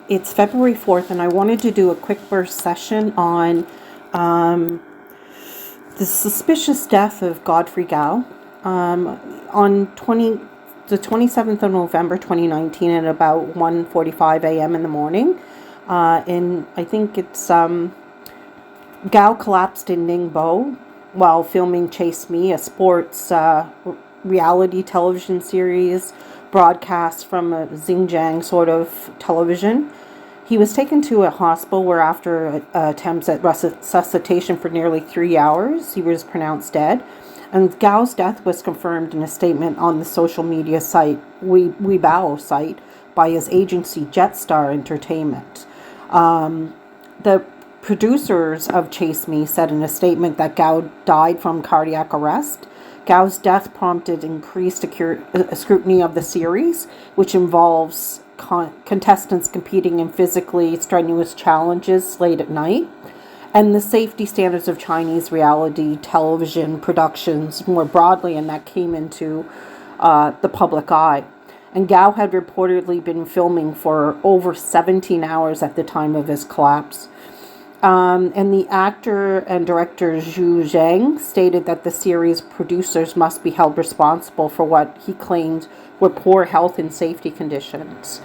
It's February 4th, and I wanted to do a quick burst session on the suspicious death of Godfrey Gao on the 27th of November 2019 at about 1:45 a.m. in the morning. I think it's Gao collapsed in Ningbo while filming Chase Me, a sports reality television series broadcast from a Xinjiang sort of television. He was taken to a hospital where, after attempts at resuscitation for nearly 3 hours, he was pronounced dead. And Gao's death was confirmed in a statement on the social media site, Weibao site, by his agency Jetstar Entertainment. The producers of Chase Me said in a statement that Gao died from cardiac arrest. Gao's death prompted increased scrutiny of the series, which involves contestants competing in physically strenuous challenges late at night, and the safety standards of Chinese reality television productions more broadly, and that came into the public eye. And Gao had reportedly been filming for over 17 hours at the time of his collapse. And the actor and director Zhu Zhang stated that the series producers must be held responsible for what he claimed were poor health and safety conditions.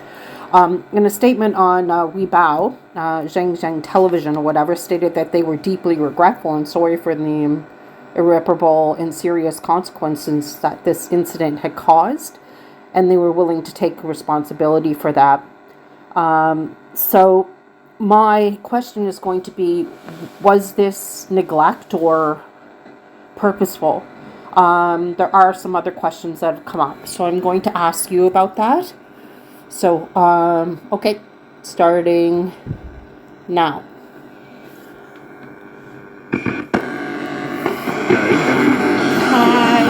In a statement on Weibao, Zhang Television or whatever, stated that they were deeply regretful and sorry for the irreparable and serious consequences that this incident had caused, and they were willing to take responsibility for that. So my question is going to be, was this neglect or purposeful? There are some other questions that have come up, so I'm going to ask you about that. So, okay, starting now. Hi.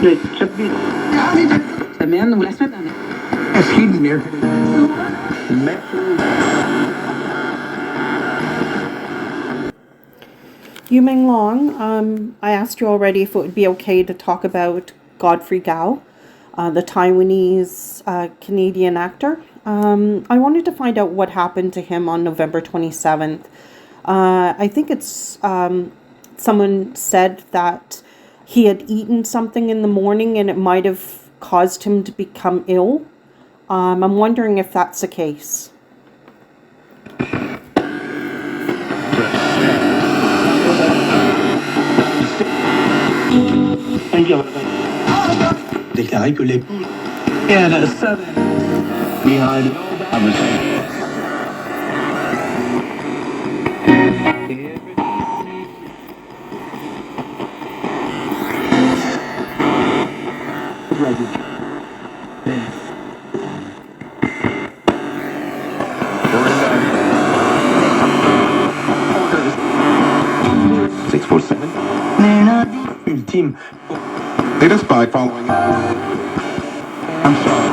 Le 26. Semaine ou la semaine dernière. You Menglong, I asked you already if it would be okay to talk about Godfrey Gao, the Taiwanese Canadian actor. I wanted to find out what happened to him on November 27th. I think it's someone said that he had eaten something in the morning and it might have caused him to become ill. I'm wondering if that's the case. Déclaré que les and a sudden behind ultime. Data spy following. I'm sorry.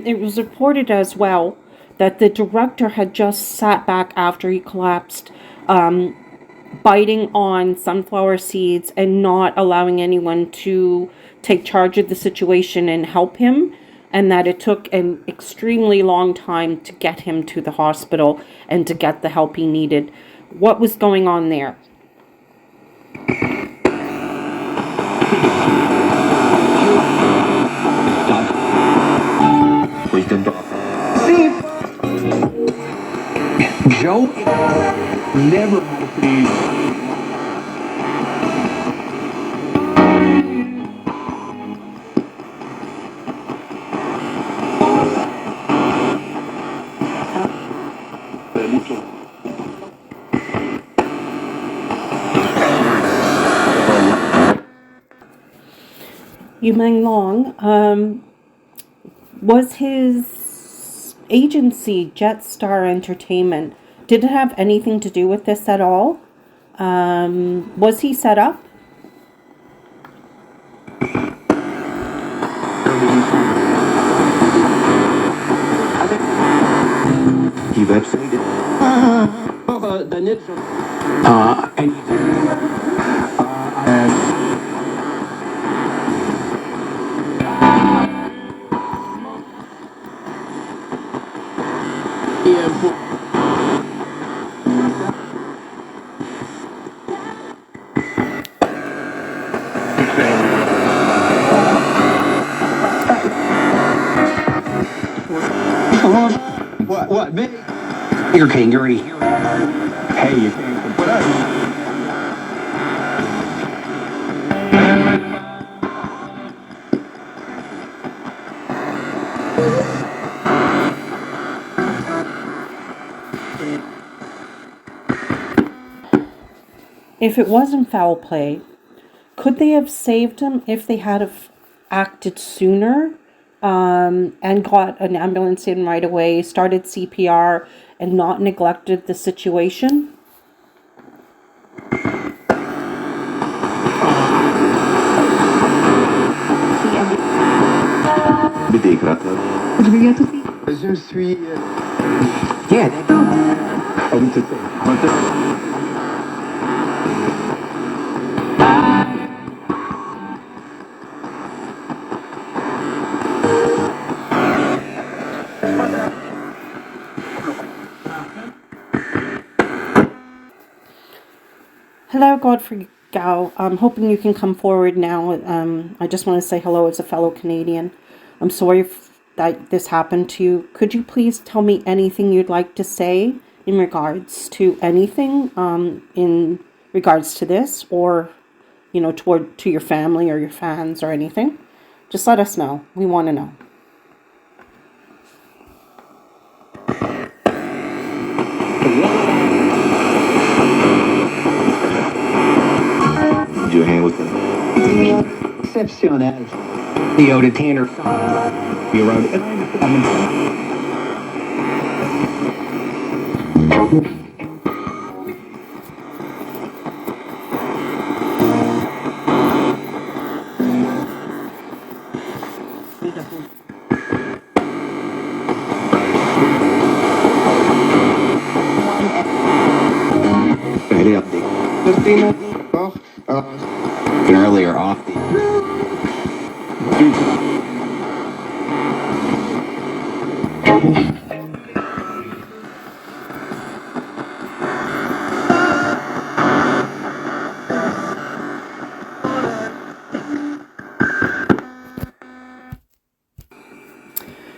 It was reported as well that the director had just sat back after he collapsed, biting on sunflower seeds and not allowing anyone to take charge of the situation and help him, and that it took an extremely long time to get him to the hospital and to get the help he needed. What was going on there? Joe never You Menglong, was his agency Jetstar Entertainment, did it have anything to do with this at all? Was he set up? website. And what, me? You're king, you're already here. Hey, you can't complain. If it wasn't foul play, could they have saved him if they had have acted sooner, and got an ambulance in right away, started CPR, and not neglected the situation? Je suis... Yeah, I need to think. Hello, Godfrey Gao. I'm hoping you can come forward now. I just want to say hello as a fellow Canadian. I'm sorry that this happened to you. Could you please tell me anything you'd like to say in regards to anything, in regards to this, or to your family or your fans or anything? Just let us know. We want to know. Your hand with them. Exceptionnel. Theo the Tanner. Be around. Earlier off the...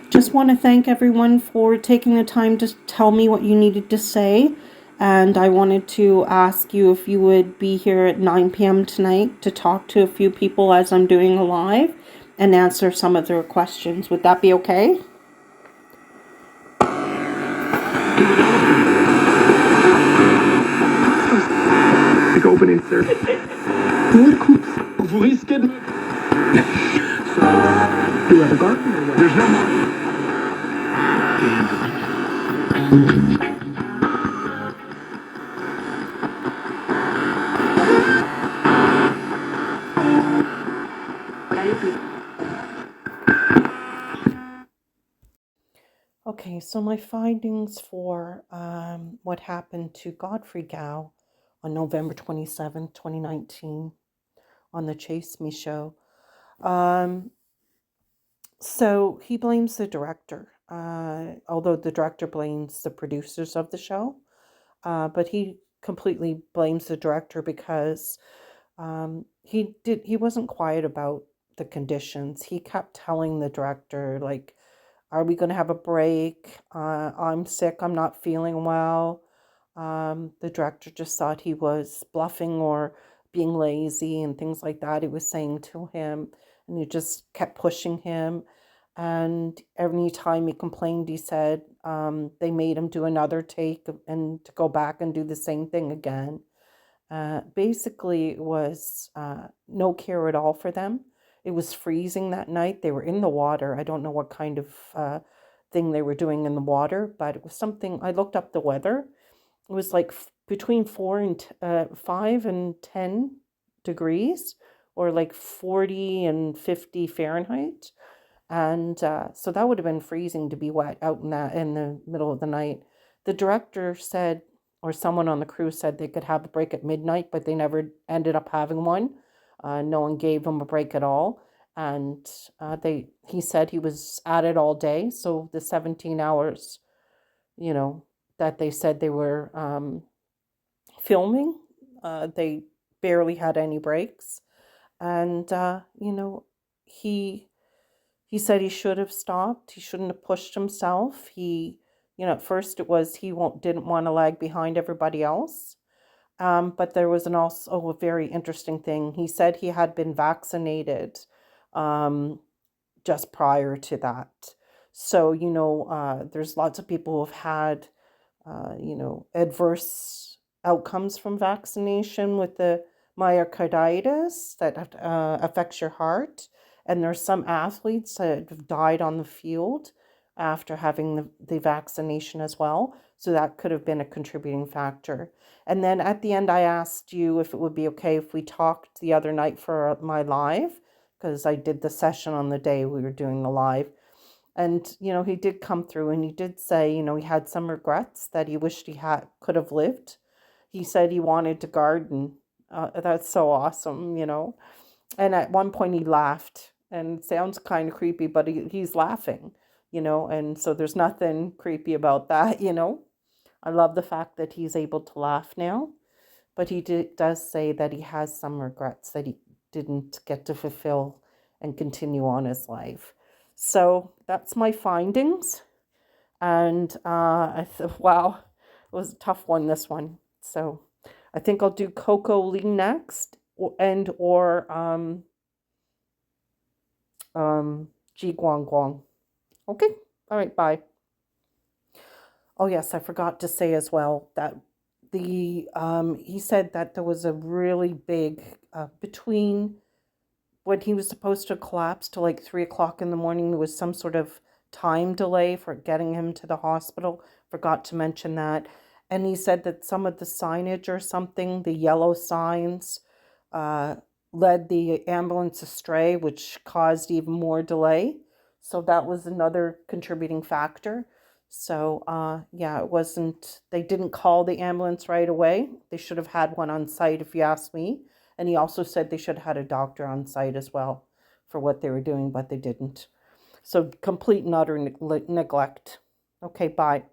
Just want to thank everyone for taking the time to tell me what you needed to say. And I wanted to ask you if you would be here at 9 p.m. tonight to talk to a few people as I'm doing a live and answer some of their questions. Would that be okay? Big opening, sir. Vous risquez de... Do you have a garden or what? There's no more. Okay, so my findings for what happened to Godfrey Gao on November 27th, 2019 on the Chase Me show. So he blames the director, although the director blames the producers of the show, but he completely blames the director because he wasn't quiet about the conditions. He kept telling the director, like, are we going to have a break? I'm sick. I'm not feeling well. The director just thought he was bluffing or being lazy and things like that. He was saying to him, and he just kept pushing him. And every time he complained, he said they made him do another take and to go back and do the same thing again. Basically, it was no care at all for them. It was freezing that night. They were in the water. I don't know what kind of thing they were doing in the water, but it was something. I looked up the weather. It was like between 5 and 10 degrees, or like 40 and 50 Fahrenheit. And so that would have been freezing to be wet out in the middle of the night. The director said, or someone on the crew said they could have a break at midnight, but they never ended up having one. No one gave him a break at all. And he said he was at it all day. So the 17 hours, that they said they were filming, they barely had any breaks. And, he said he should have stopped. He shouldn't have pushed himself. At first it was didn't want to lag behind everybody else. But there was also a very interesting thing. He said he had been vaccinated just prior to that. So, there's lots of people who have had, adverse outcomes from vaccination with the myocarditis that affects your heart. And there's some athletes that have died on the field after having the vaccination as well. So that could have been a contributing factor. And then at the end, I asked you if it would be okay if we talked the other night for my live, because I did the session on the day we were doing the live. And, he did come through and he did say, he had some regrets that he wished he could have lived. He said he wanted to garden. That's so awesome, And at one point he laughed, and it sounds kind of creepy, but he's laughing, and so there's nothing creepy about that, I love the fact that he's able to laugh now, but he does say that he has some regrets that he didn't get to fulfill and continue on his life. So that's my findings. And I thought, wow, it was a tough one, this one. So I think I'll do Coco Lee next, or Ji Guang Guang. Okay, all right, bye. Oh yes, I forgot to say as well that he said that there was a really big between when he was supposed to collapse to like 3 o'clock in the morning. There was some sort of time delay for getting him to the hospital. Forgot to mention that. And he said that some of the signage or something, the yellow signs, led the ambulance astray, which caused even more delay. So that was another contributing factor. So, they didn't call the ambulance right away. They should have had one on site, if you ask me. And he also said they should have had a doctor on site as well for what they were doing, but they didn't. So complete and utter neglect. Okay, bye.